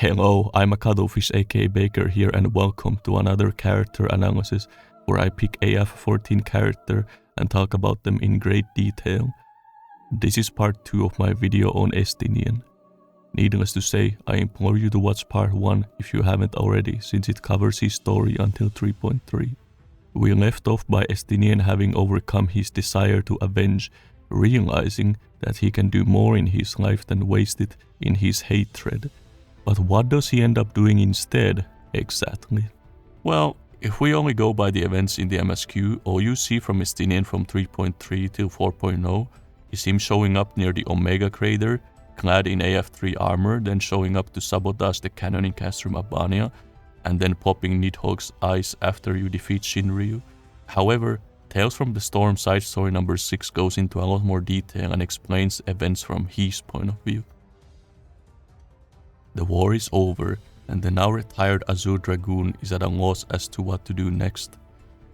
Hello, I'm Imacuttlefish aka Baker here, and welcome to another character analysis where I pick a FF14 character and talk about them in great detail. This is part 2 of my video on Estinien. Needless to say, I implore you to watch part 1 if you haven't already, since it covers his story until 3.3. We left off by Estinien having overcome his desire to avenge, realizing that he can do more in his life than waste it in his hatred. But what does he end up doing instead, exactly? Well, if we only go by the events in the MSQ, all you see from Estinien from 3.3 till 4.0 is him showing up near the Omega crater, clad in AF3 armor, then showing up to sabotage the cannon in Castrum Albania, and then popping Nidhogg's eyes after you defeat Shinryu. However, Tales from the Storm side story number 6 goes into a lot more detail and explains events from his point of view. The war is over, and the now retired Azure Dragoon is at a loss as to what to do next.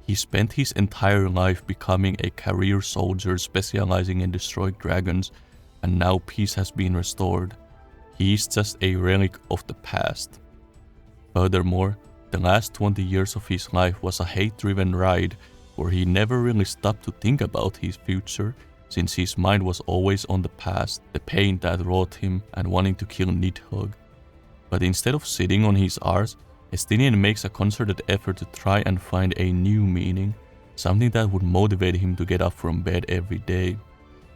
He spent his entire life becoming a career soldier specializing in destroying dragons, and now peace has been restored. He is just a relic of the past. Furthermore, the last 20 years of his life was a hate-driven ride where he never really stopped to think about his future, since his mind was always on the past, the pain that wrought him, and wanting to kill Nidhogg. But instead of sitting on his arse, Estinien makes a concerted effort to try and find a new meaning, something that would motivate him to get up from bed every day.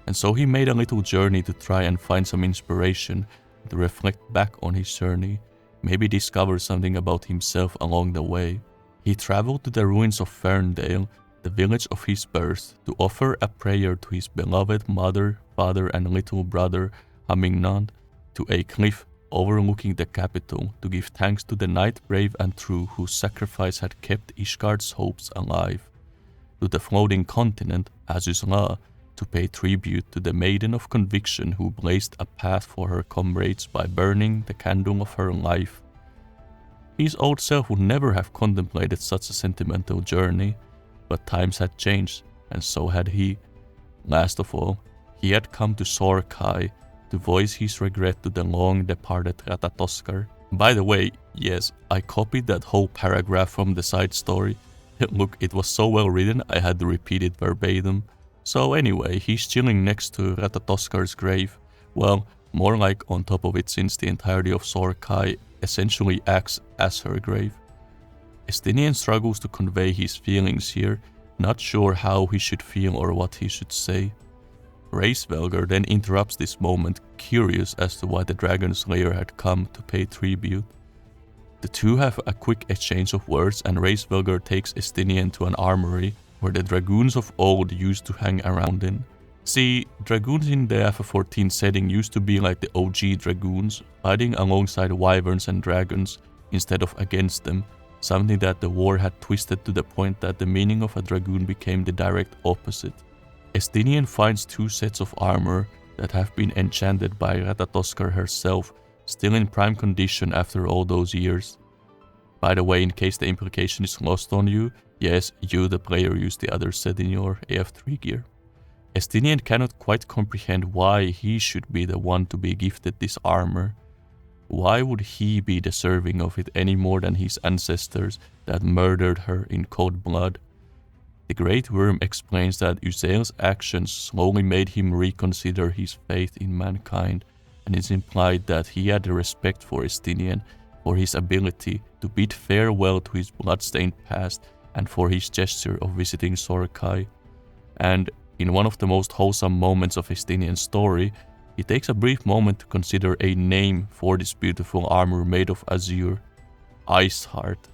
And so he made a little journey to try and find some inspiration, to reflect back on his journey, maybe discover something about himself along the way. He traveled to the ruins of Ferndale, the village of his birth, to offer a prayer to his beloved mother, father and little brother, Hamingnan, to a cliff overlooking the capital, to give thanks to the knight brave and true whose sacrifice had kept Ishgard's hopes alive. To the floating continent, Azuzla, to pay tribute to the maiden of conviction who blazed a path for her comrades by burning the candle of her life. His old self would never have contemplated such a sentimental journey, but times had changed, and so had he. Last of all, he had come to Sorkai to voice his regret to the long-departed Ratatoskar. By the way, yes, I copied that whole paragraph from the side story. Look, it was so well written I had to repeat it verbatim. So anyway, he's chilling next to Ratatoskar's grave. Well, more like on top of it, since the entirety of Sorkai essentially acts as her grave. Estinien struggles to convey his feelings here, not sure how he should feel or what he should say. Racevelger then interrupts this moment, curious as to why the Dragon Slayer had come to pay tribute. The two have a quick exchange of words, and Racevelger takes Estinien to an armory where the dragoons of old used to hang around in. See, dragoons in the FF14 setting used to be like the OG dragoons, fighting alongside wyverns and dragons instead of against them, something that the war had twisted to the point that the meaning of a dragoon became the direct opposite. Estinien finds 2 sets of armor that have been enchanted by Ratatoskar herself, still in prime condition after all those years. By the way, in case the implication is lost on you, yes, you the player used the other set in your AF3 gear. Estinien cannot quite comprehend why he should be the one to be gifted this armor. Why would he be deserving of it any more than his ancestors that murdered her in cold blood? The Great Worm explains that Eorzea's actions slowly made him reconsider his faith in mankind, and it's implied that he had a respect for Estinien, for his ability to bid farewell to his bloodstained past, and for his gesture of visiting Sorkai. And in one of the most wholesome moments of Estinien's story, he takes a brief moment to consider a name for this beautiful armor made of azure: Iceheart.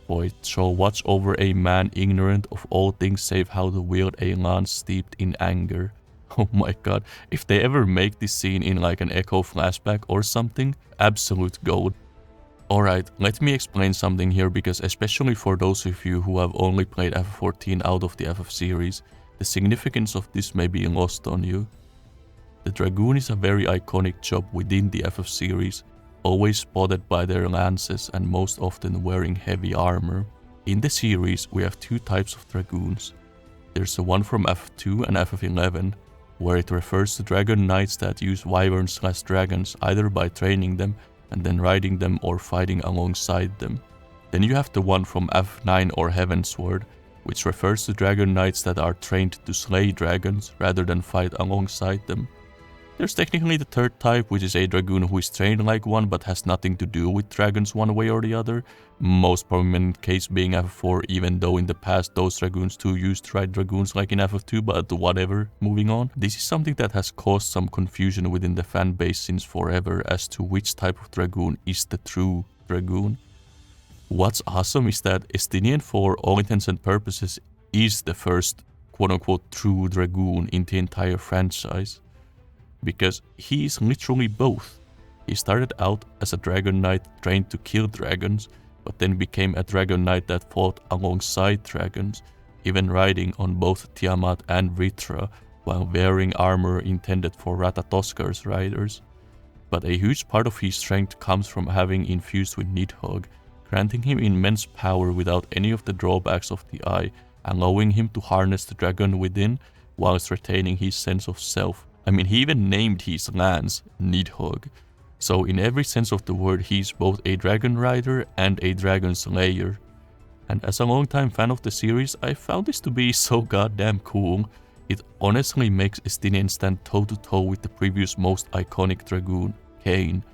For it shall watch over a man ignorant of all things save how to wield a lance steeped in anger. Oh my god, if they ever make this scene in like an Echo flashback or something, absolute gold. Alright, let me explain something here, because especially for those of you who have only played FF14 out of the FF series, the significance of this may be lost on you. The Dragoon is a very iconic job within the FF series, always spotted by their lances and most often wearing heavy armor. In the series, we have 2 types of Dragoons. There's the one from FF2 and FF11, where it refers to Dragon Knights that use wyverns/dragons either by training them and then riding them or fighting alongside them. Then you have the one from F9 or Heavensward, which refers to dragon knights that are trained to slay dragons rather than fight alongside them. There's technically the third type, which is a dragoon who is trained like one but has nothing to do with dragons one way or the other. Most prominent case being FF4, even though in the past those dragoons too used to ride dragoons like in FF2, but whatever, moving on. This is something that has caused some confusion within the fanbase since forever as to which type of dragoon is the true dragoon. What's awesome is that Estinien, for all intents and purposes, is the first quote-unquote true dragoon in the entire franchise. Because he is literally both. He started out as a dragon knight trained to kill dragons, but then became a dragon knight that fought alongside dragons, even riding on both Tiamat and Vrtra, while wearing armor intended for Ratatoskar's riders. But a huge part of his strength comes from having infused with Nidhogg, granting him immense power without any of the drawbacks of the eye, allowing him to harness the dragon within, whilst retaining his sense of self. I mean, he even named his lance Nidhogg. So in every sense of the word, he's both a dragon rider and a dragon slayer. And as a longtime fan of the series, I found this to be so goddamn cool. It honestly makes Estinien stand toe to toe with the previous most iconic dragoon, Kain.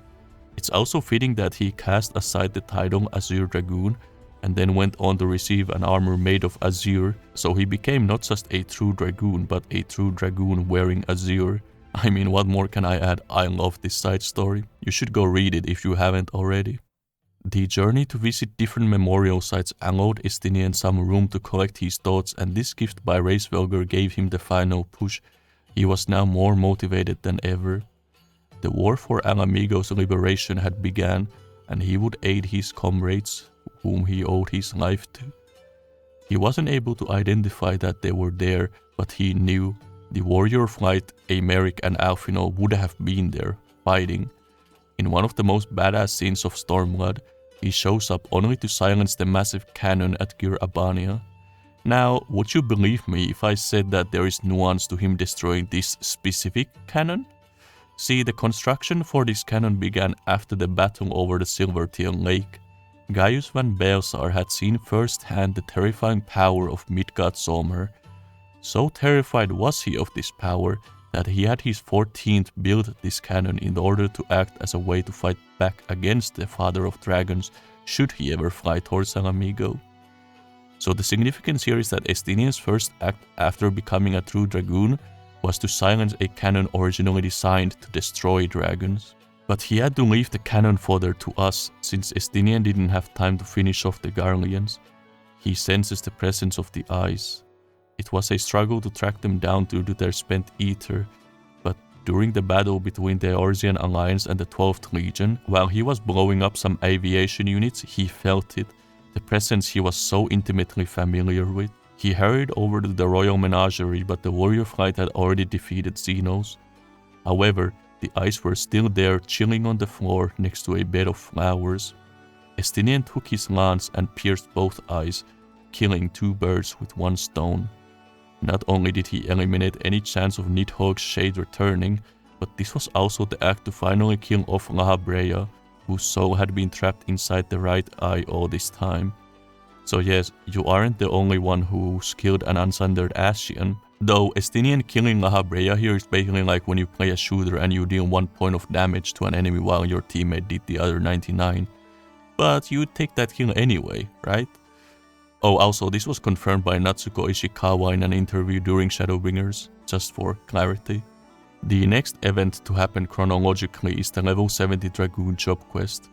It's also fitting that he cast aside the title Azure Dragoon and then went on to receive an armor made of azure, so he became not just a true dragoon, but a true dragoon wearing azure. I mean, what more can I add? I love this side story. You should go read it if you haven't already. The journey to visit different memorial sites allowed Estinien some room to collect his thoughts, and this gift by Racevelger gave him the final push. He was now more motivated than ever. The war for Alamigo's liberation had begun, and he would aid his comrades, whom he owed his life to. He wasn't able to identify that they were there, but he knew the warrior of light, Eimeric and Alphinaud, would have been there, fighting. In one of the most badass scenes of Stormblood, he shows up only to silence the massive cannon at Gyr Abania. Now, would you believe me if I said that there is nuance to him destroying this specific cannon? See, the construction for this cannon began after the battle over the Silvertail Lake. Gaius van Baelsar had seen firsthand the terrifying power of Midgard Solmer. So terrified was he of this power that he had his 14th build this cannon in order to act as a way to fight back against the Father of Dragons should he ever fly towards Alamigo. So the significance here is that Estinien's first act after becoming a true dragoon was to silence a cannon originally designed to destroy dragons. But he had to leave the cannon fodder to us, since Estinien didn't have time to finish off the Garleans. He senses the presence of the eyes. It was a struggle to track them down due to their spent ether, but during the battle between the Eorzean Alliance and the 12th Legion, while he was blowing up some aviation units, he felt it, the presence he was so intimately familiar with. He hurried over to the Royal Menagerie, but the warrior flight had already defeated Xenos. However, the eyes were still there, chilling on the floor next to a bed of flowers. Estinien took his lance and pierced both eyes, killing 2 birds with 1 stone. Not only did he eliminate any chance of Nidhogg's shade returning, but this was also the act to finally kill off Lahabrea, whose soul had been trapped inside the right eye all this time. So yes, you aren't the only one who's killed an unsundered Ascian. Though Estinien killing Lahabrea here is basically like when you play a shooter and you deal 1 point of damage to an enemy while your teammate did the other 99. But you take that kill anyway, right? Oh, also this was confirmed by Natsuko Ishikawa in an interview during Shadowbringers, just for clarity. The next event to happen chronologically is the level 70 Dragoon job quest.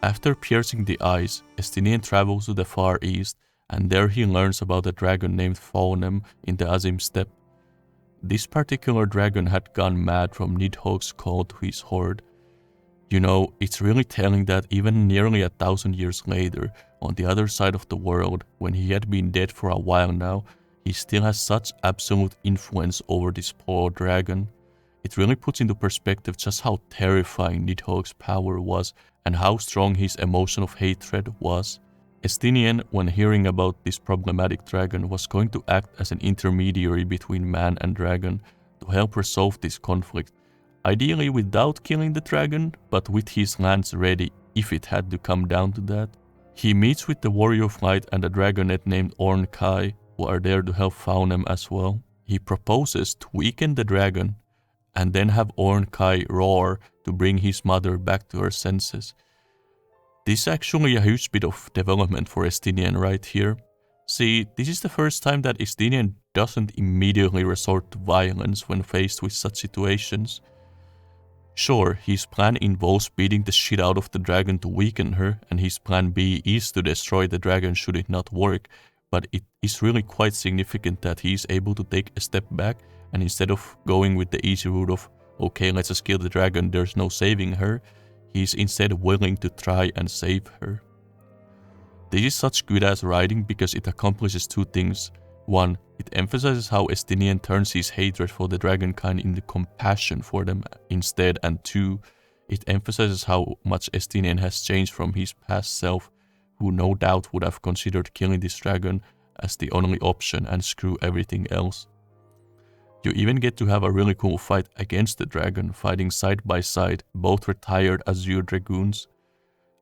After piercing the eyes, Estinien travels to the far east, and there he learns about a dragon named Falnem in the Azim Steppe. This particular dragon had gone mad from Nidhogg's call to his horde. You know, it's really telling that even nearly 1,000 years later, on the other side of the world, when he had been dead for a while now, he still has such absolute influence over this poor dragon. It really puts into perspective just how terrifying Nidhogg's power was and how strong his emotion of hatred was. Estinien, when hearing about this problematic dragon, was going to act as an intermediary between man and dragon to help resolve this conflict, ideally without killing the dragon, but with his lance ready if it had to come down to that. He meets with the Warrior of Light and a dragonet named Ornkai, who are there to help found him as well. He proposes to weaken the dragon and then have Ornkai roar to bring his mother back to her senses. This is actually a huge bit of development for Estinien right here. See, this is the first time that Estinien doesn't immediately resort to violence when faced with such situations. Sure, his plan involves beating the shit out of the dragon to weaken her, and his plan B is to destroy the dragon should it not work, but it is really quite significant that he is able to take a step back, and instead of going with the easy route of, okay, let's just kill the dragon, there's no saving her, he is instead willing to try and save her. This is such good-ass writing because it accomplishes two things. One, it emphasizes how Estinien turns his hatred for the dragonkind into compassion for them instead, and two, it emphasizes how much Estinien has changed from his past self, who no doubt would have considered killing this dragon as the only option and screw everything else. You even get to have a really cool fight against the dragon, fighting side by side, both retired Azure Dragoons.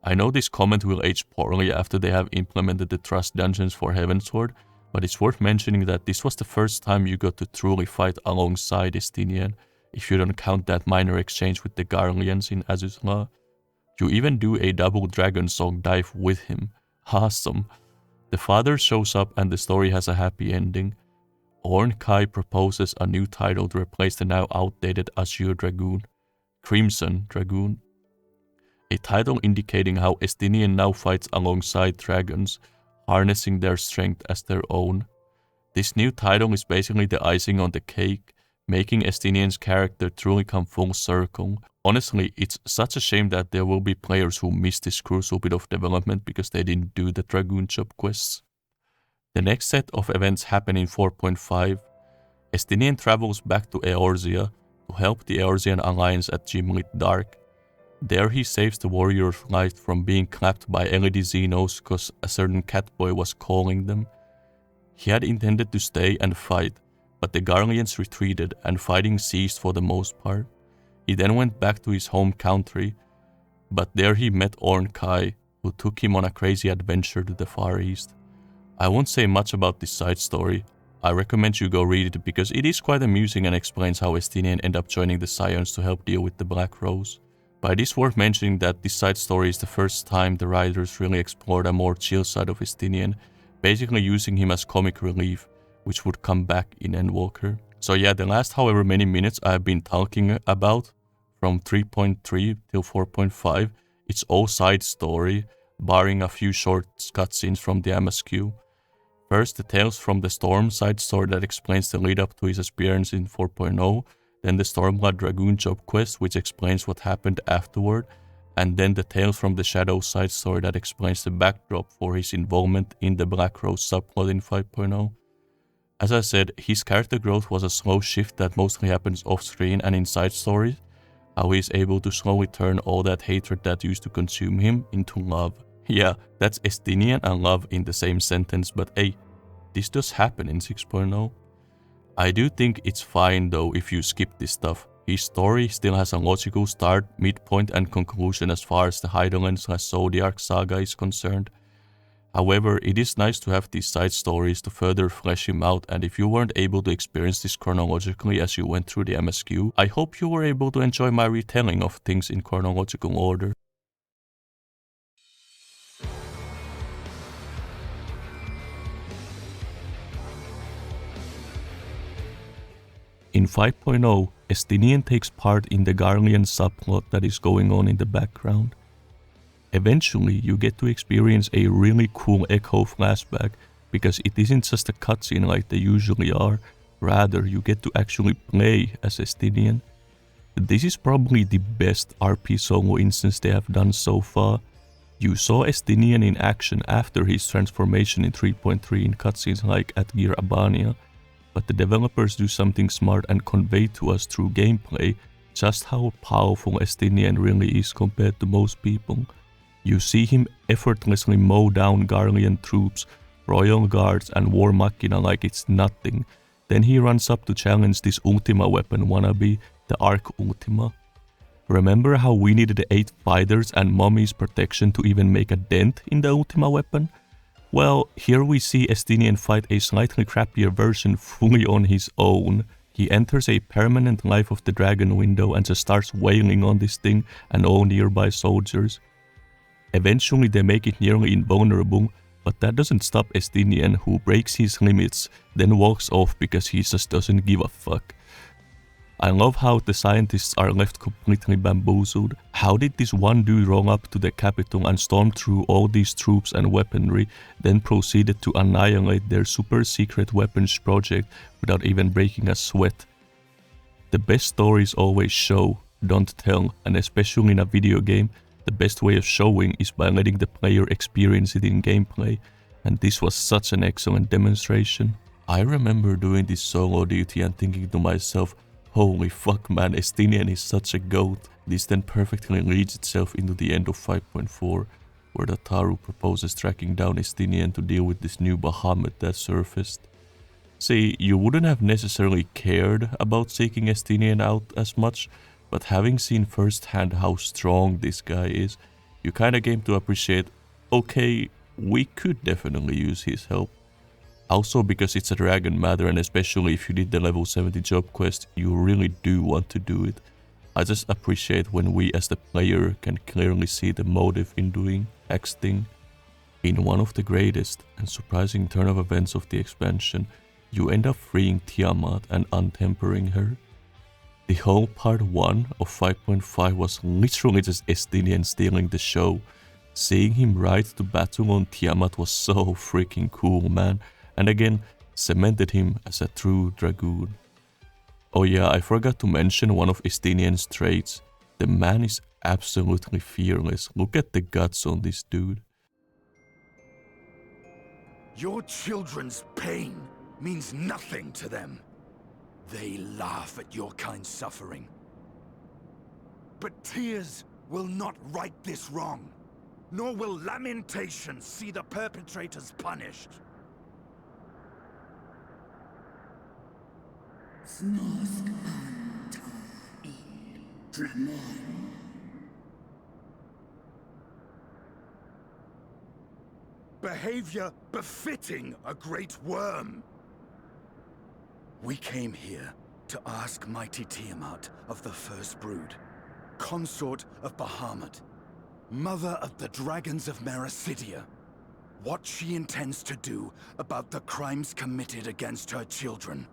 I know this comment will age poorly after they have implemented the Trust Dungeons for Heavensward, but it's worth mentioning that this was the first time you got to truly fight alongside Estinien, if you don't count that minor exchange with the Garleans in Azuzla. You even do a double dragon song dive with him. Awesome. The father shows up and the story has a happy ending. Ornkai proposes a new title to replace the now outdated Azure Dragoon, Crimson Dragoon. A title indicating how Estinien now fights alongside dragons, harnessing their strength as their own. This new title is basically the icing on the cake, making Estinien's character truly come full circle. Honestly, it's such a shame that there will be players who miss this crucial bit of development because they didn't do the Dragoon job quests. The next set of events happen in 4.5. Estinien travels back to Eorzea to help the Eorzean alliance at Gimlit Dark. There he saves the Warrior of Light from being clapped by LED Xenos because a certain catboy was calling them. He had intended to stay and fight, but the Garleans retreated and fighting ceased for the most part. He then went back to his home country, but there he met Ornkai, who took him on a crazy adventure to the Far East. I won't say much about this side story. I recommend you go read it because it is quite amusing and explains how Estinien ended up joining the Scions to help deal with the Black Rose. But it is worth mentioning that this side story is the first time the writers really explored a more chill side of Estinien, basically using him as comic relief, which would come back in Endwalker. So yeah, the last however many minutes I have been talking about, from 3.3 till 4.5, it's all side story, barring a few short cutscenes from the MSQ. First, the Tales from the Storm side story that explains the lead up to his appearance in 4.0, then the Stormblood Dragoon job quest which explains what happened afterward, and then the Tales from the Shadow side story that explains the backdrop for his involvement in the Black Rose subplot in 5.0. As I said, his character growth was a slow shift that mostly happens off-screen and in side stories, how he is able to slowly turn all that hatred that used to consume him into love. Yeah, that's Estinien and love in the same sentence, but hey, this does happen in 6.0. I do think it's fine though if you skip this stuff. His story still has a logical start, midpoint and conclusion as far as the Heidelin/Zodiac saga is concerned. However, it is nice to have these side stories to further flesh him out, and if you weren't able to experience this chronologically as you went through the MSQ, I hope you were able to enjoy my retelling of things in chronological order. In 5.0, Estinien takes part in the Garlean subplot that is going on in the background. Eventually, you get to experience a really cool echo flashback because it isn't just a cutscene like they usually are, rather you get to actually play as Estinien. This is probably the best RP solo instance they have done so far. You saw Estinien in action after his transformation in 3.3 in cutscenes like at Gir Abania, but the developers do something smart and convey to us through gameplay just how powerful Estinien really is compared to most people. You see him effortlessly mow down Garlean troops, royal guards and war machina like it's nothing. Then he runs up to challenge this Ultima weapon wannabe, the Arc Ultima. Remember how we needed 8 fighters and Mummy's protection to even make a dent in the Ultima weapon? Well, here we see Estinien fight a slightly crappier version fully on his own. He enters a permanent Life of the Dragon window and just starts wailing on this thing and all nearby soldiers. Eventually they make it nearly invulnerable, but that doesn't stop Estinien, who breaks his limits, then walks off because he just doesn't give a fuck. I love how the scientists are left completely bamboozled. How did this one dude roll up to the capital and storm through all these troops and weaponry, then proceeded to annihilate their super secret weapons project without even breaking a sweat? The best stories always show, don't tell, and especially in a video game, the best way of showing is by letting the player experience it in gameplay, and this was such an excellent demonstration. I remember doing this solo duty and thinking to myself, holy fuck man, Estinien is such a goat. This then perfectly leads itself into the end of 5.4, where the Taru proposes tracking down Estinien to deal with this new Bahamut that surfaced. See, you wouldn't have necessarily cared about taking Estinien out as much, but having seen firsthand how strong this guy is, you kinda came to appreciate, okay, we could definitely use his help. Also because it's a dragon matter, and especially if you did the level 70 job quest, you really do want to do it. I just appreciate when we as the player can clearly see the motive in doing X thing. In one of the greatest and surprising turn of events of the expansion, you end up freeing Tiamat and untempering her. The whole part 1 of 5.5 was literally just Estinien stealing the show. Seeing him ride to battle on Tiamat was so freaking cool, man. And again, cemented him as a true Dragoon. Oh yeah, I forgot to mention one of Estinien's traits. The man is absolutely fearless. Look at the guts on this dude. Your children's pain means nothing to them. They laugh at your kind suffering. But tears will not right this wrong, nor will lamentation see the perpetrators punished. Behavior befitting a great worm. We came here to ask mighty Tiamat of the First Brood, consort of Bahamut, mother of the dragons of Mericidia, what she intends to do about the crimes committed against her children.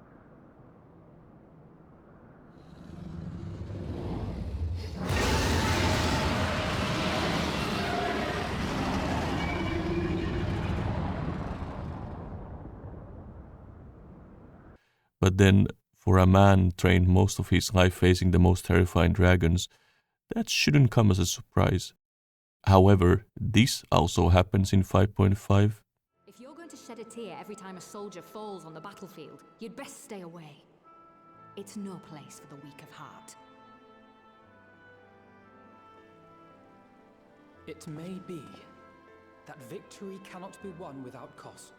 But then, for a man trained most of his life facing the most terrifying dragons, that shouldn't come as a surprise. However, this also happens in 5.5. If you're going to shed a tear every time a soldier falls on the battlefield, you'd best stay away. It's no place for the weak of heart. It may be that victory cannot be won without cost.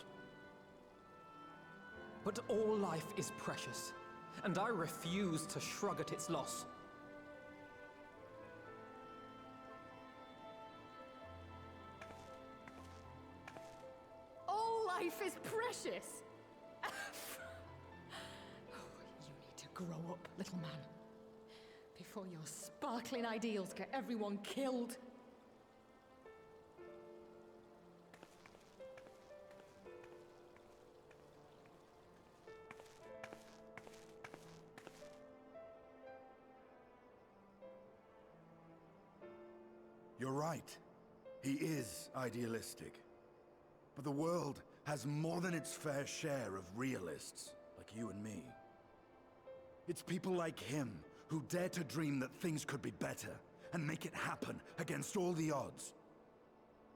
But all life is precious, and I refuse to shrug at its loss. All life is precious! Oh, you need to grow up, little man, before your sparkling ideals get everyone killed. You're right. He is idealistic. But the world has more than its fair share of realists, like you and me. It's people like him who dare to dream that things could be better and make it happen against all the odds.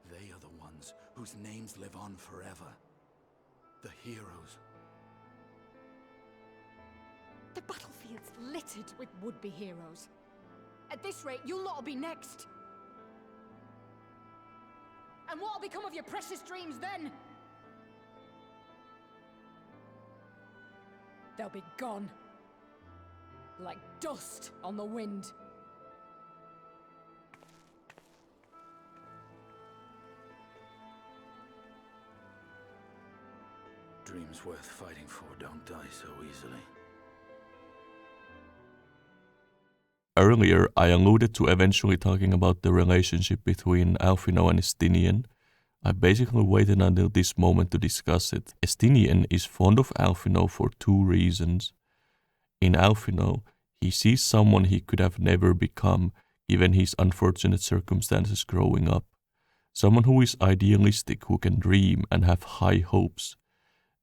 They are the ones whose names live on forever. The heroes. The battlefield's littered with would-be heroes. At this rate, you'll lot'll be next. And what'll become of your precious dreams then? They'll be gone. like dust on the wind. Dreams worth fighting for don't die so easily. Earlier, I alluded to eventually talking about the relationship between Alphinaud and Estinien. I basically waited until this moment to discuss it. Estinien is fond of Alphinaud for two reasons. In Alphinaud, he sees someone he could have never become given his unfortunate circumstances growing up. Someone who is idealistic, who can dream and have high hopes.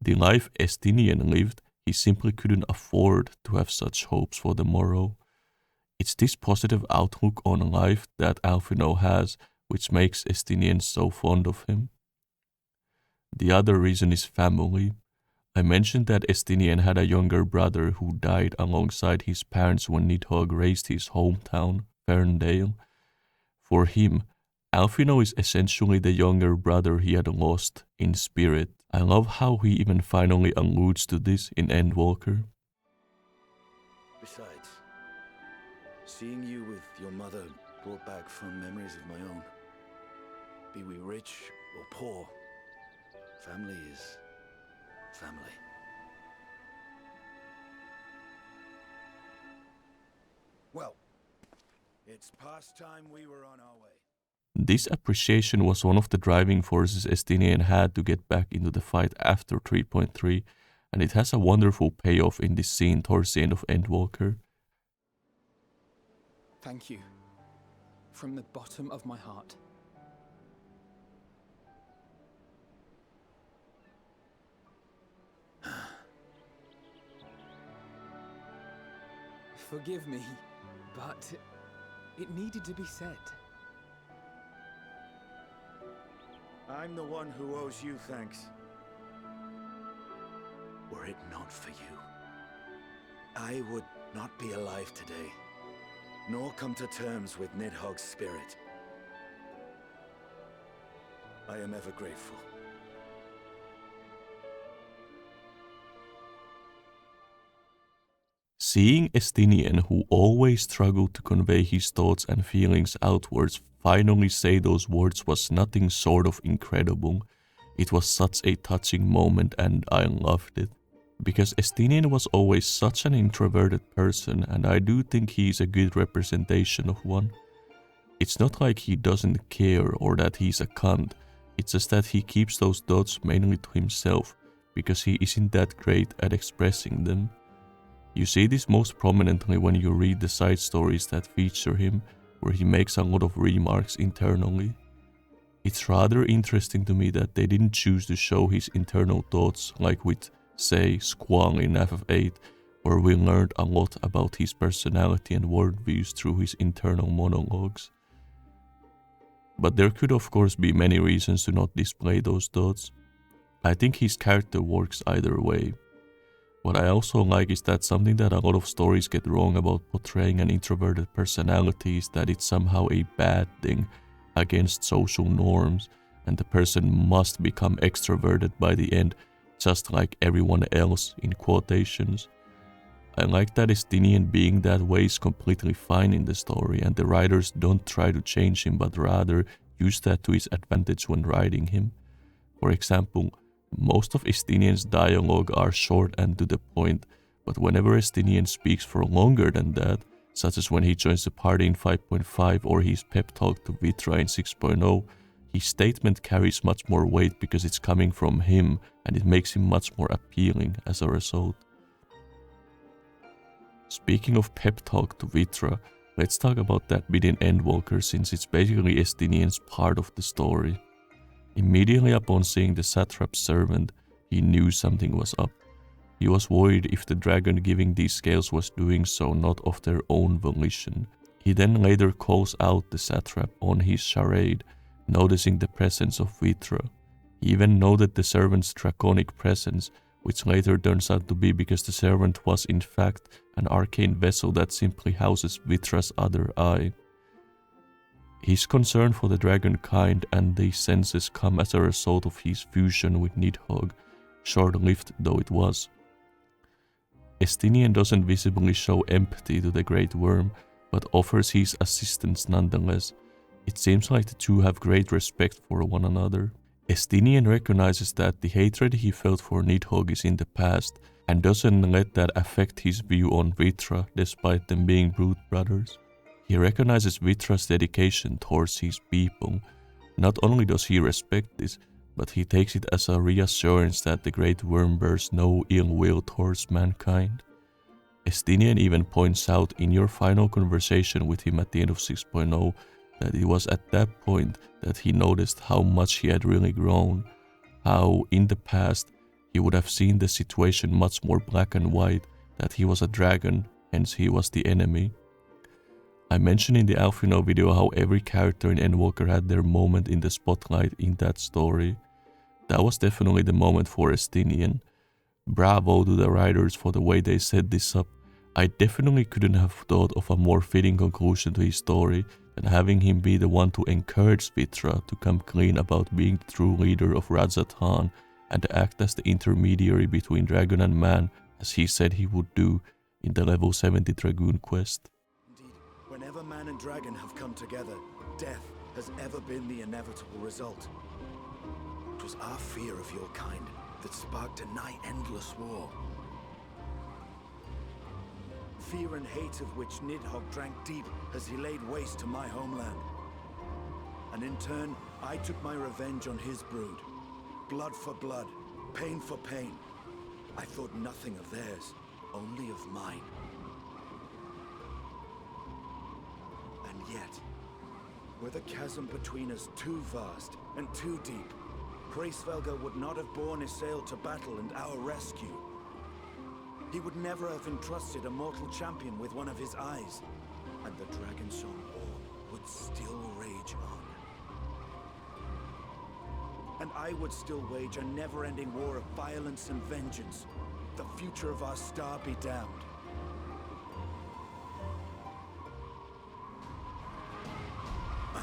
The life Estinien lived, he simply couldn't afford to have such hopes for the morrow. It's this positive outlook on life that Alphinaud has which makes Estinien so fond of him. The other reason is family. I mentioned that Estinien had a younger brother who died alongside his parents when Nidhogg raised his hometown, Ferndale. For him, Alphinaud is essentially the younger brother he had lost in spirit. I love how he even finally alludes to this in Endwalker. Besides, seeing you with your mother brought back fond memories of my own. Be we rich or poor, family is family. Well, it's past time we were on our way. This appreciation was one of the driving forces Estinien had to get back into the fight after 3.3, and it has a wonderful payoff in this scene towards the end of Endwalker. Thank you. From the bottom of my heart. Forgive me, but it needed to be said. I'm the one who owes you thanks. Were it not for you, I would not be alive today, nor come to terms with Nidhogg's spirit. I am ever grateful. Seeing Estinien, who always struggled to convey his thoughts and feelings outwards, finally say those words was nothing short of incredible. It was such a touching moment and I loved it. Because Estinien was always such an introverted person, and I do think he is a good representation of one. It's not like he doesn't care or that he's a cunt, it's just that he keeps those thoughts mainly to himself, because he isn't that great at expressing them. You see this most prominently when you read the side stories that feature him, where he makes a lot of remarks internally. It's rather interesting to me that they didn't choose to show his internal thoughts like with, say, Squall in FF8, where we learned a lot about his personality and worldviews through his internal monologues. But there could of course be many reasons to not display those thoughts. I think his character works either way. What I also like is that something that a lot of stories get wrong about portraying an introverted personality is that it's somehow a bad thing against social norms and the person must become extroverted by the end, just like everyone else in quotations. I like that Estinien being that way is completely fine in the story and the writers don't try to change him but rather use that to his advantage when writing him. For example, most of Estinien's dialogue are short and to the point, but whenever Estinien speaks for longer than that, such as when he joins the party in 5.5 or his pep talk to Vrtra in 6.0, his statement carries much more weight because it's coming from him and it makes him much more appealing as a result. Speaking of pep talk to Vrtra, let's talk about that bit in Endwalker since it's basically Estinien's part of the story. Immediately upon seeing the satrap's servant, he knew something was up. He was worried if the dragon giving these scales was doing so not of their own volition. He then later calls out the satrap on his charade, noticing the presence of Vrtra. He even noted the servant's draconic presence, which later turns out to be because the servant was in fact an arcane vessel that simply houses Vrtra's other eye. His concern for the dragon kind and these senses come as a result of his fusion with Nidhogg, short-lived though it was. Estinien doesn't visibly show empathy to the Great Worm, but offers his assistance nonetheless. It seems like the two have great respect for one another. Estinien recognizes that the hatred he felt for Nidhogg is in the past, and doesn't let that affect his view on Vrtra despite them being brute brothers. He recognizes Vrtra's dedication towards his people. Not only does he respect this, but he takes it as a reassurance that the Great Worm bears no ill will towards mankind. Estinien even points out in your final conversation with him at the end of 6.0 that it was at that point that he noticed how much he had really grown, how in the past he would have seen the situation much more black and white, that he was a dragon, hence he was the enemy. I mentioned in the Alphinaud video how every character in Endwalker had their moment in the spotlight in that story. That was definitely the moment for Estinien. Bravo to the writers for the way they set this up. I definitely couldn't have thought of a more fitting conclusion to his story than having him be the one to encourage Vrtra to come clean about being the true leader of Radzatan and to act as the intermediary between dragon and man, as he said he would do in the level 70 Dragoon quest. Indeed, whenever man and dragon have come together, death has ever been the inevitable result. It was our fear of your kind that sparked a nigh-endless war. Fear and hate of which Nidhogg drank deep as he laid waste to my homeland. And in turn, I took my revenge on his brood. Blood for blood, pain for pain. I thought nothing of theirs, only of mine. And yet, were the chasm between us too vast and too deep, Hraesvelgr would not have borne his sail to battle and our rescue. He would never have entrusted a mortal champion with one of his eyes, and the Dragonsong War would still rage on. And I would still wage a never-ending war of violence and vengeance. The future of our star be damned. I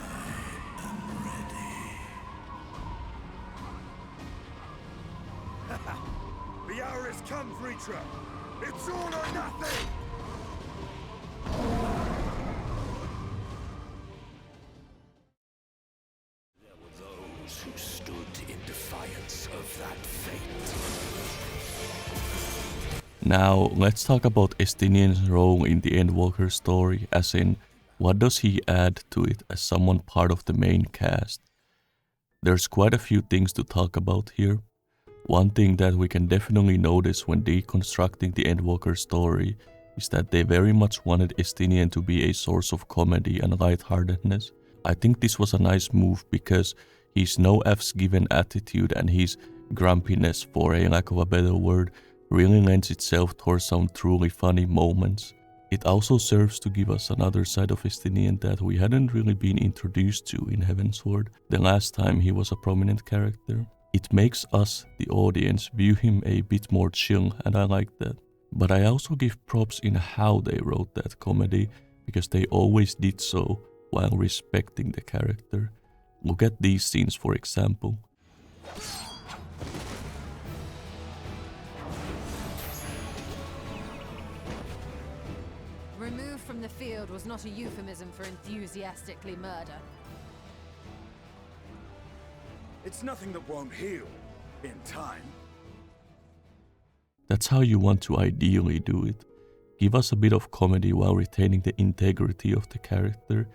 am ready. The hour has come, Vrtra! It's all or nothing! There were those who stood in defiance of that fate. Now, let's talk about Estinien's role in the Endwalker story, as in, what does he add to it as someone part of the main cast? There's quite a few things to talk about here. One thing that we can definitely notice when deconstructing the Endwalker story is that they very much wanted Estinien to be a source of comedy and lightheartedness. I think this was a nice move because his no F's given attitude and his grumpiness, for a lack of a better word, really lends itself towards some truly funny moments. It also serves to give us another side of Estinien that we hadn't really been introduced to in Heavensward the last time he was a prominent character. It makes us, the audience, view him a bit more chill, and I like that. But I also give props in how they wrote that comedy, because they always did so while respecting the character. Look at these scenes, for example. Removed from the field was not a euphemism for enthusiastically murder. It's nothing that won't heal in time. That's how you want to ideally do it. Give us a bit of comedy while retaining the integrity of the character.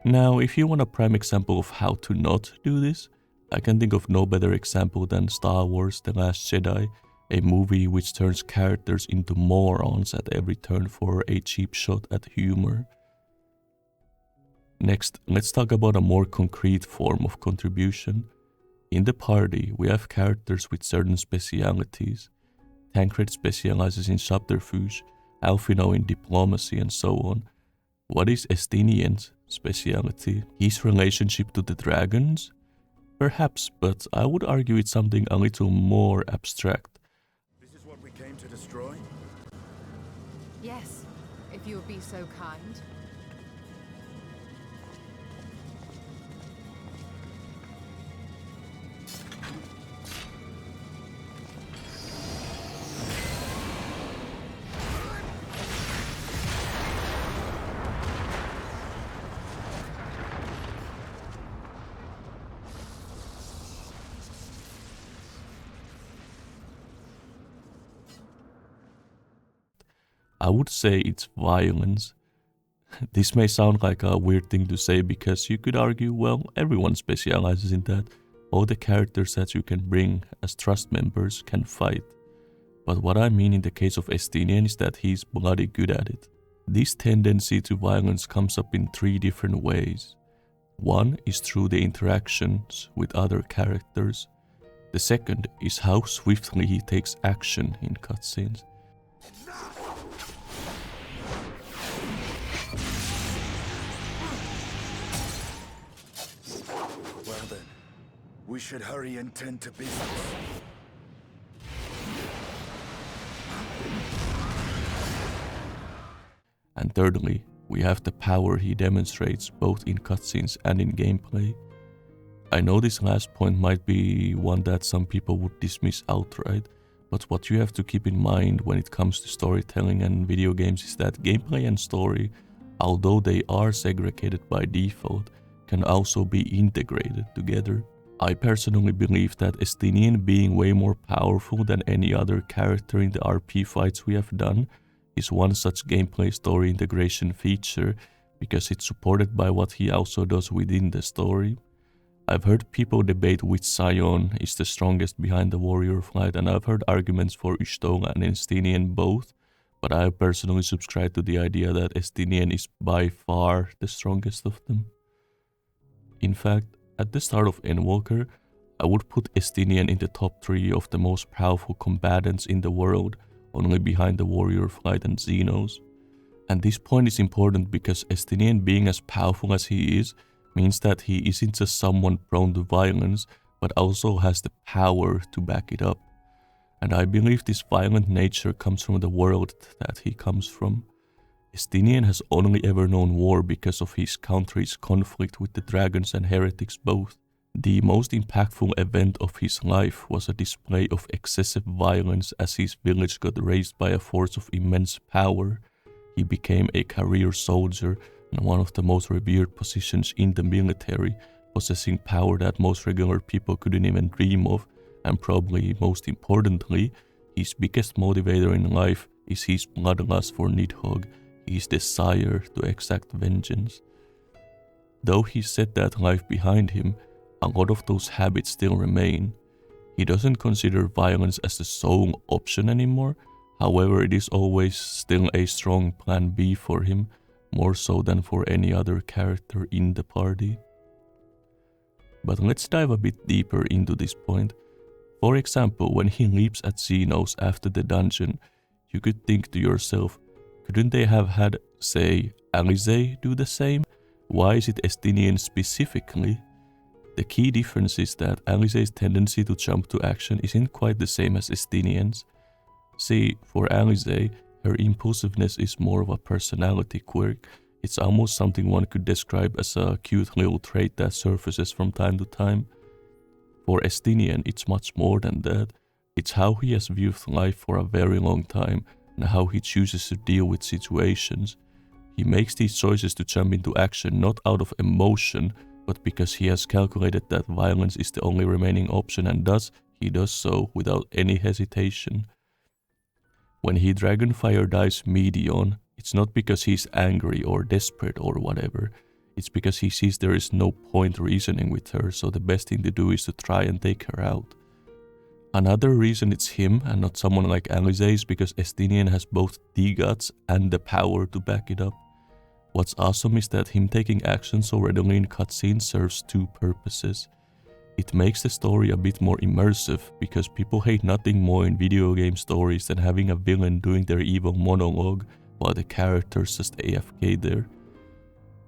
Now, if you want a prime example of how to not do this, I can think of no better example than Star Wars: The Last Jedi, a movie which turns characters into morons at every turn for a cheap shot at humor. Next, let's talk about a more concrete form of contribution. In the party, we have characters with certain specialities. Tancred specializes in subterfuge, Alphinaud in diplomacy, and so on. What is Estinien's speciality? His relationship to the dragons? Perhaps, but I would argue it's something a little more abstract. This is what we came to destroy? Yes, if you would be so kind. I would say it's violence. This may sound like a weird thing to say because you could argue, well, everyone specializes in that. All the characters that you can bring as trust members can fight. But what I mean in the case of Estinien is that he's bloody good at it. This tendency to violence comes up in 3 different ways. One is through the interactions with other characters. The second is how swiftly he takes action in cutscenes. Well then, we should hurry and tend to business. And thirdly, we have the power he demonstrates both in cutscenes and in gameplay. I know this last point might be one that some people would dismiss outright, but what you have to keep in mind when it comes to storytelling and video games is that gameplay and story, although they are segregated by default, can also be integrated together. I personally believe that Estinien being way more powerful than any other character in the RP fights we have done is one such gameplay story integration feature because it's supported by what he also does within the story. I've heard people debate which scion is the strongest behind the warrior flight, and I've heard arguments for Y'shtola and Estinien both, but I personally subscribe to the idea that Estinien is by far the strongest of them. In fact, at the start of Endwalker, I would put Estinien in the top 3 of the most powerful combatants in the world, only behind the warrior flight and Xenos. And this point is important because Estinien being as powerful as he is means that he isn't just someone prone to violence, but also has the power to back it up. And I believe this violent nature comes from the world that he comes from. Estinien has only ever known war because of his country's conflict with the dragons and heretics both. The most impactful event of his life was a display of excessive violence as his village got razed by a force of immense power. He became a career soldier and one of the most revered positions in the military, possessing power that most regular people couldn't even dream of, and probably most importantly, his biggest motivator in life is his bloodlust for Nidhogg, his desire to exact vengeance. Though he set that life behind him, a lot of those habits still remain. He doesn't consider violence as the sole option anymore, however it is always still a strong plan B for him, more so than for any other character in the party. But let's dive a bit deeper into this point. For example, when he leaps at Xenos after the dungeon, you could think to yourself, couldn't they have had, say, Analysing do the same? Why is it Estinien specifically? The key difference is that Analysing's tendency to jump to action isn't quite the same as Estinien's. See, for Analysing, her impulsiveness is more of a personality quirk. It's almost something one could describe as a cute little trait that surfaces from time to time. For Estinien, it's much more than that. It's how he has viewed life for a very long time and how he chooses to deal with situations. He makes these choices to jump into action not out of emotion, but because he has calculated that violence is the only remaining option, and thus he does so without any hesitation. When he Dragonfire dies Medion, it's not because he's angry or desperate or whatever. It's because he sees there is no point reasoning with her, so the best thing to do is to try and take her out. Another reason it's him and not someone like Analysing is because Estinien has both the guts and the power to back it up. What's awesome is that him taking action so readily in cutscenes serves 2 purposes. It makes the story a bit more immersive, because people hate nothing more in video game stories than having a villain doing their evil monologue while the characters just AFK there.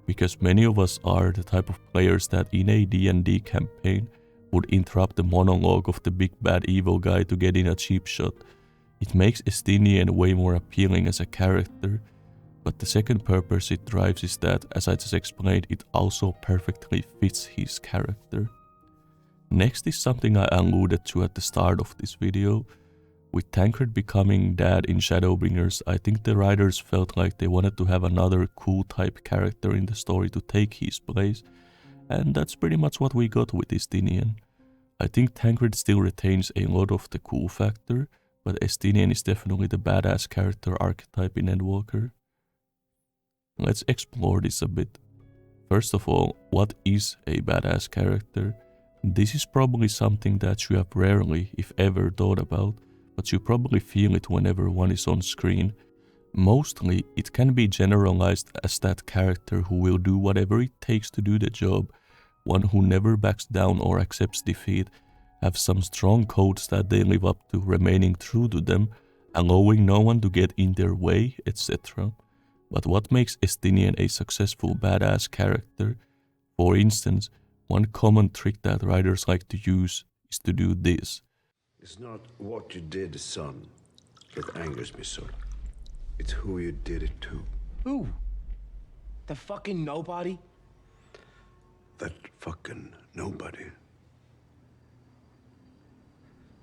Because many of us are the type of players that in a D&D campaign would interrupt the monologue of the big bad evil guy to get in a cheap shot. It makes Estinien way more appealing as a character. But the second purpose it drives is that, as I just explained, it also perfectly fits his character. Next is something I alluded to at the start of this video. With Tancred becoming dad in Shadowbringers, I think the writers felt like they wanted to have another cool type character in the story to take his place, and that's pretty much what we got with Estinien. I think Tancred still retains a lot of the cool factor, but Estinien is definitely the badass character archetype in Endwalker. Let's explore this a bit. First of all, what is a badass character? This is probably something that you have rarely, if ever, thought about, but you probably feel it whenever one is on screen. Mostly, it can be generalized as that character who will do whatever it takes to do the job, one who never backs down or accepts defeat, have some strong codes that they live up to, remaining true to them, allowing no one to get in their way, etc. But what makes Estinien a successful badass character? For instance, one common trick that writers like to use is to do this. It's not what you did, son, that angers me so. It's who you did it to. Who? The fucking nobody? That fucking nobody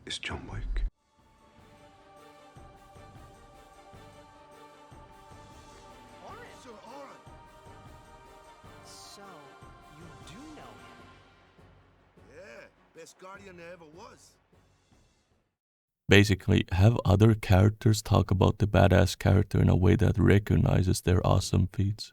is John Wick. Sir Oren! So, you do know him? Yeah, best guardian there ever was. Basically, have other characters talk about the badass character in a way that recognizes their awesome feats.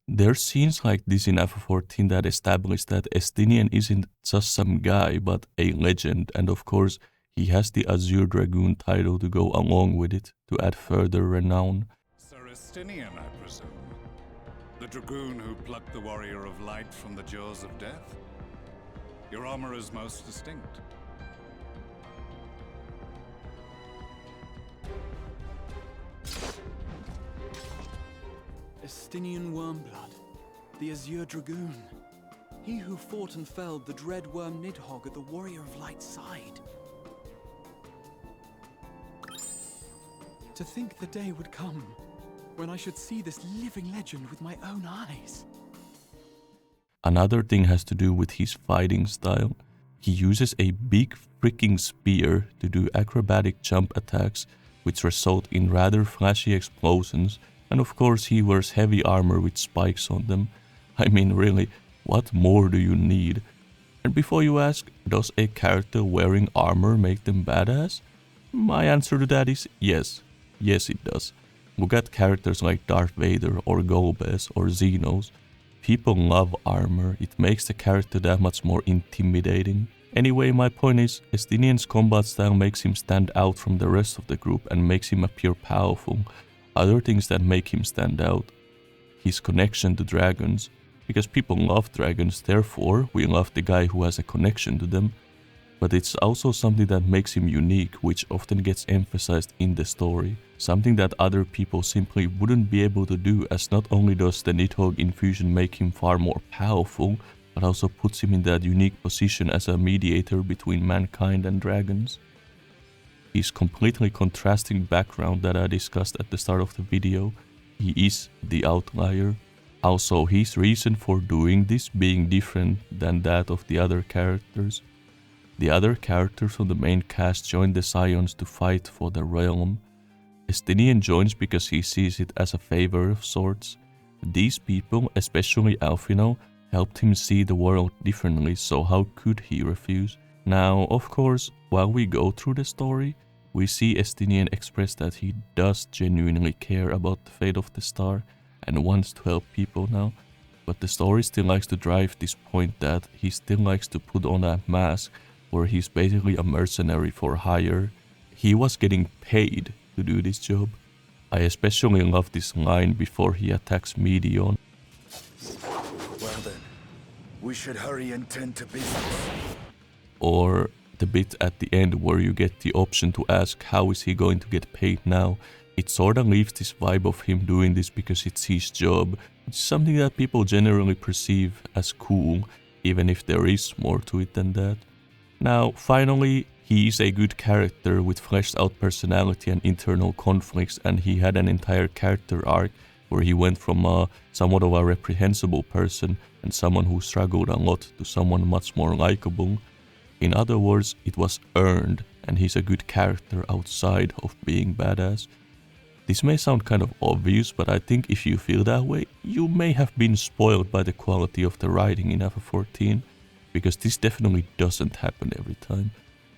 There's scenes like this in FF14 that establish that Estinien isn't just some guy, but a legend, and of course, he has the Azure Dragoon title to go along with it, to add further renown. Sir Estinien, I presume. The Dragoon who plucked the Warrior of Light from the jaws of death? Your armor is most distinct. Estinien Wormblood, the Azure Dragoon. He who fought and felled the dread worm Nidhogg at the Warrior of Light's side. To think the day would come when I should see this living legend with my own eyes. Another thing has to do with his fighting style. He uses a big freaking spear to do acrobatic jump attacks, which result in rather flashy explosions, and of course he wears heavy armor with spikes on them. I mean, really, what more do you need? And before you ask, does a character wearing armor make them badass? My answer to that is yes. Yes, it does. Look at characters like Darth Vader or Golbez or Xenos. People love armor, it makes the character that much more intimidating. Anyway, my point is, Estinien's combat style makes him stand out from the rest of the group and makes him appear powerful. Other things that make him stand out: his connection to dragons, because people love dragons, therefore we love the guy who has a connection to them. But it's also something that makes him unique, which often gets emphasized in the story. Something that other people simply wouldn't be able to do, as not only does the Nidhogg infusion make him far more powerful, but also puts him in that unique position as a mediator between mankind and dragons. His completely contrasting background that I discussed at the start of the video, he is the outlier. Also, his reason for doing this being different than that of the other characters. The other characters from the main cast joined the Scions to fight for the realm. Estinien joins because he sees it as a favor of sorts. These people, especially Alphinaud, helped him see the world differently, so how could he refuse? Now, of course, while we go through the story, we see Estinien express that he does genuinely care about the fate of the star and wants to help people now, but the story still likes to drive this point that he still likes to put on a mask where he's basically a mercenary for hire. He was getting paid to do this job. I especially love this line before he attacks Medion. Well then, we should hurry and tend to business. Or the bit at the end where you get the option to ask how is he going to get paid now. It sorta leaves this vibe of him doing this because it's his job, which is something that people generally perceive as cool, even if there is more to it than that. Now, finally, he is a good character with fleshed out personality and internal conflicts, and he had an entire character arc where he went from somewhat of a reprehensible person and someone who struggled a lot to someone much more likable. In other words, it was earned, and he's a good character outside of being badass. This may sound kind of obvious, but I think if you feel that way, you may have been spoiled by the quality of the writing in FF14, because this definitely doesn't happen every time.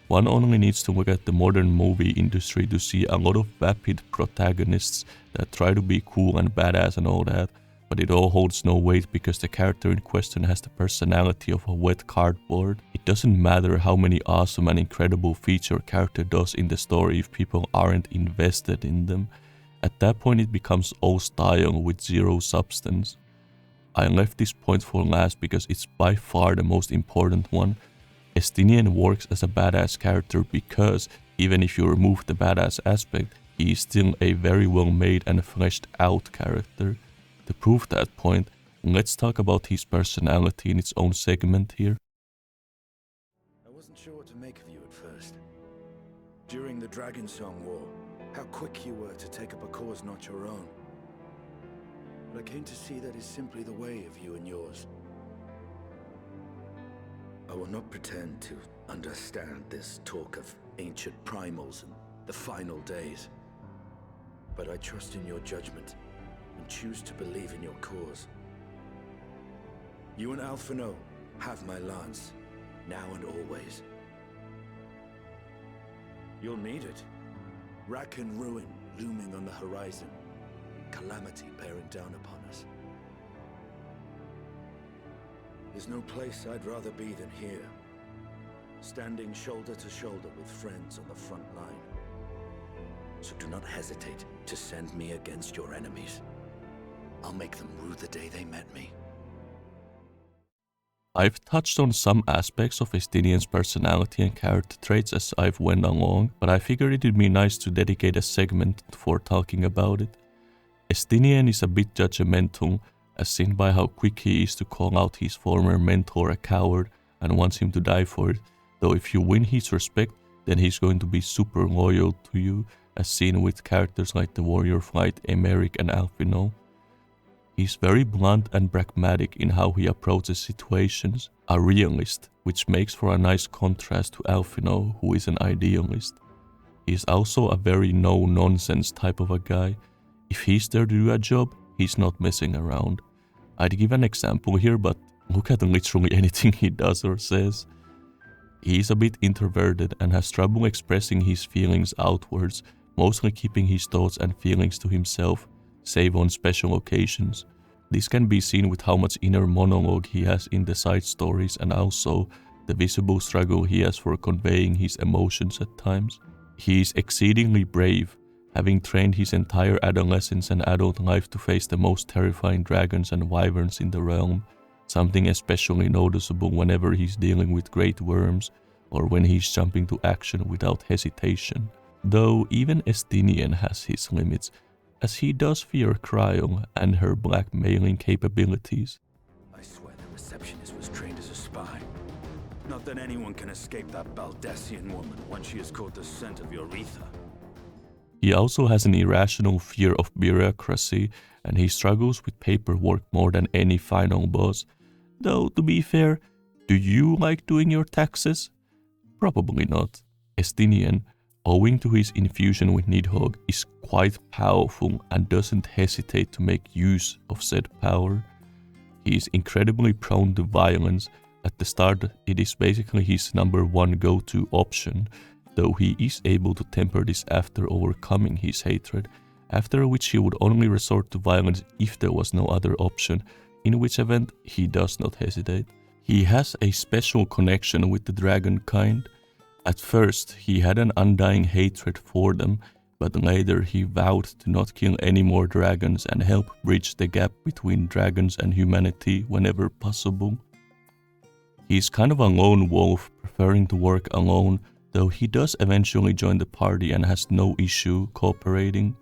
One only needs to look at the modern movie industry to see a lot of vapid protagonists that try to be cool and badass and all that, but it all holds no weight because the character in question has the personality of a wet cardboard. It doesn't matter how many awesome and incredible feats your character does in the story if people aren't invested in them. At that point it becomes all style with zero substance. I left this point for last because it's by far the most important one. Estinien works as a badass character because, even if you remove the badass aspect, he is still a very well made and fleshed out character. To prove that point, let's talk about his personality in its own segment here. I wasn't sure what to make of you at first. During the Dragon Song War, how quick you were to take up a cause not your own. But I came to see that is simply the way of you and yours. I will not pretend to understand this talk of ancient primals and the final days. But I trust in your judgment and choose to believe in your cause. You and Alphinaud have my lance, now and always. You'll need it. Rack and ruin looming on the horizon. Calamity bearing down upon us. There's no place I'd rather be than here, standing shoulder to shoulder with friends on the front line. So do not hesitate to send me against your enemies. I'll make them rue the day they met me. I've touched on some aspects of Estinien's personality and character traits as I've went along, but I figured it'd be nice to dedicate a segment for talking about it. Estinien is a bit judgmental, as seen by how quick he is to call out his former mentor a coward and wants him to die for it, though if you win his respect, then he's going to be super loyal to you, as seen with characters like the warrior of light Imacuttlefish. He's very blunt and pragmatic in how he approaches situations, a realist, which makes for a nice contrast to Alphinaud, who is an idealist. He's also a very no-nonsense type of a guy. If he's there to do a job, he's not messing around. I'd give an example here, but look at literally anything he does or says. He's a bit introverted and has trouble expressing his feelings outwards, mostly keeping his thoughts and feelings to himself, save on special occasions. This can be seen with how much inner monologue he has in the side stories and also the visible struggle he has for conveying his emotions at times. He is exceedingly brave, having trained his entire adolescence and adult life to face the most terrifying dragons and wyverns in the realm, something especially noticeable whenever he's dealing with great worms or when he's jumping to action without hesitation. Though even Estinien has his limits, as he does fear Cryo and her blackmailing capabilities. I swear the receptionist was trained as a spy. Not that anyone can escape that Baldessian woman once she has caught the scent of Eorzea. He also has an irrational fear of bureaucracy, and he struggles with paperwork more than any final boss. Though, to be fair, do you like doing your taxes? Probably not. Estinien, owing to his infusion with Nidhogg, is quite powerful and doesn't hesitate to make use of said power. He is incredibly prone to violence. At the start, it is basically his number one go-to option, though he is able to temper this after overcoming his hatred, after which he would only resort to violence if there was no other option, in which event he does not hesitate. He has a special connection with the dragon kind. At first, he had an undying hatred for them, but later he vowed to not kill any more dragons and help bridge the gap between dragons and humanity whenever possible. He is kind of a lone wolf, preferring to work alone, though he does eventually join the party and has no issue cooperating.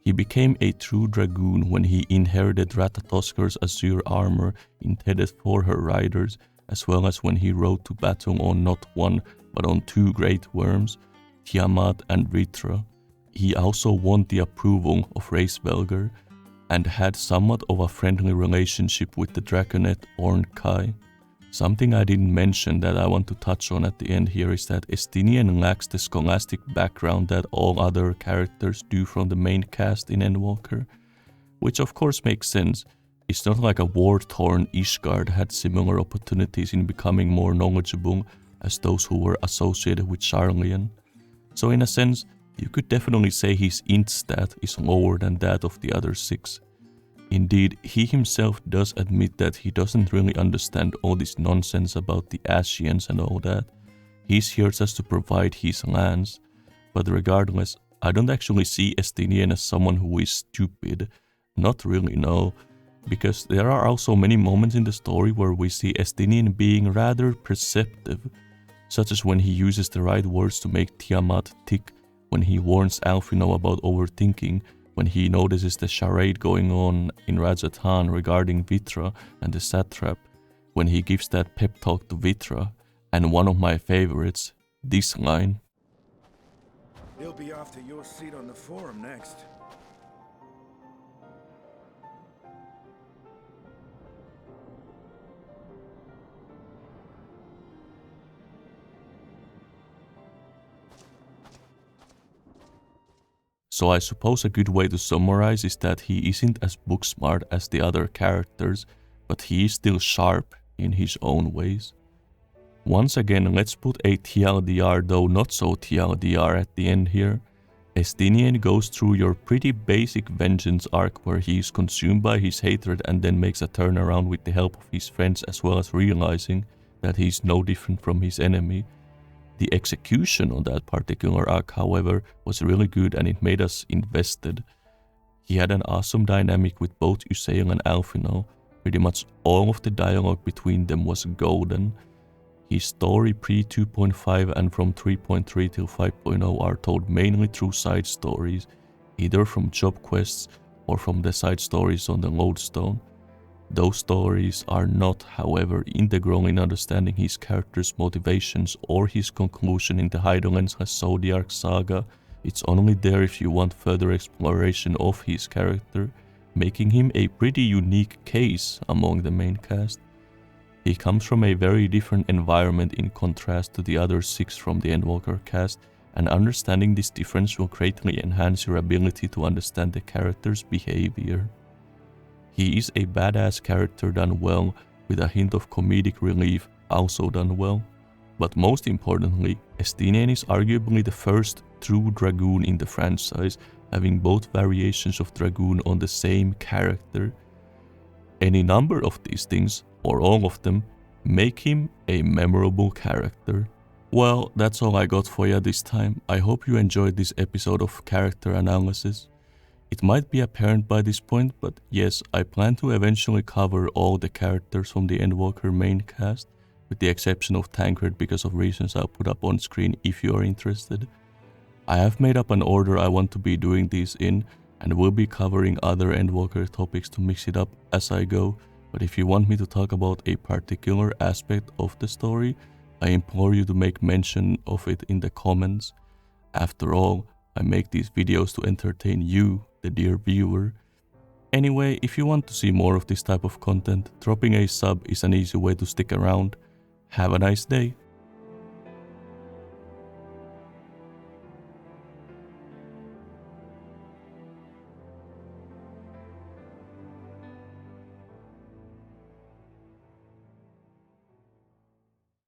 He became a true dragoon when he inherited Ratatosker's azure armor intended for her riders, as well as when he rode to battle on not one but on two great worms, Tiamat and Vrtra. He also won the approval of Racevelger and had somewhat of a friendly relationship with the dragonette Ornkai. Something I didn't mention that I want to touch on at the end here is that Estinien lacks the scholastic background that all other characters do from the main cast in Endwalker, which of course makes sense. It's not like a war-torn Ishgard had similar opportunities in becoming more knowledgeable, as those who were associated with Charlian. So in a sense, you could definitely say his int stat is lower than that of the other 6. Indeed, he himself does admit that he doesn't really understand all this nonsense about the Ashians and all that. He's here just to provide his lands, but regardless, I don't actually see Estinien as someone who is stupid. Not really, no, because there are also many moments in the story where we see Estinien being rather perceptive, such as when he uses the right words to make Tiamat tick, when he warns Alphinaud about overthinking, when he notices the charade going on in Rajathan regarding Vrtra and the satrap, when he gives that pep talk to Vrtra, and one of my favorites, this line. He'll be after your seat on the forum next. So I suppose a good way to summarize is that he isn't as book smart as the other characters, but he is still sharp in his own ways. Once again, let's put a TLDR, though not so TLDR, at the end here. Estinien goes through your pretty basic vengeance arc where he is consumed by his hatred and then makes a turnaround with the help of his friends, as well as realizing that he is no different from his enemy. The execution on that particular arc, however, was really good and it made us invested. He had an awesome dynamic with both Eorzea and Alphinaud. Pretty much all of the dialogue between them was golden. His story pre 2.5 and from 3.3 till 5.0 are told mainly through side stories, either from job quests or from the side stories on the lodestone. Those stories are not, however, integral in understanding his character's motivations or his conclusion in the Hydaelyn/Zodiac saga. It's only there if you want further exploration of his character, making him a pretty unique case among the main cast. He comes from a very different environment in contrast to the other 6 from the Endwalker cast, and understanding this difference will greatly enhance your ability to understand the character's behavior. He is a badass character done well, with a hint of comedic relief also done well. But most importantly, Estinien is arguably the first true Dragoon in the franchise, having both variations of Dragoon on the same character. Any number of these things, or all of them, make him a memorable character. Well, that's all I got for you this time. I hope you enjoyed this episode of character analysis. It might be apparent by this point, but yes, I plan to eventually cover all the characters from the Endwalker main cast, with the exception of Tancred because of reasons I'll put up on screen if you are interested. I have made up an order I want to be doing these in, and will be covering other Endwalker topics to mix it up as I go, but if you want me to talk about a particular aspect of the story, I implore you to make mention of it in the comments. After all, I make these videos to entertain you, the dear viewer. Anyway, if you want to see more of this type of content, dropping a sub is an easy way to stick around. Have a nice day.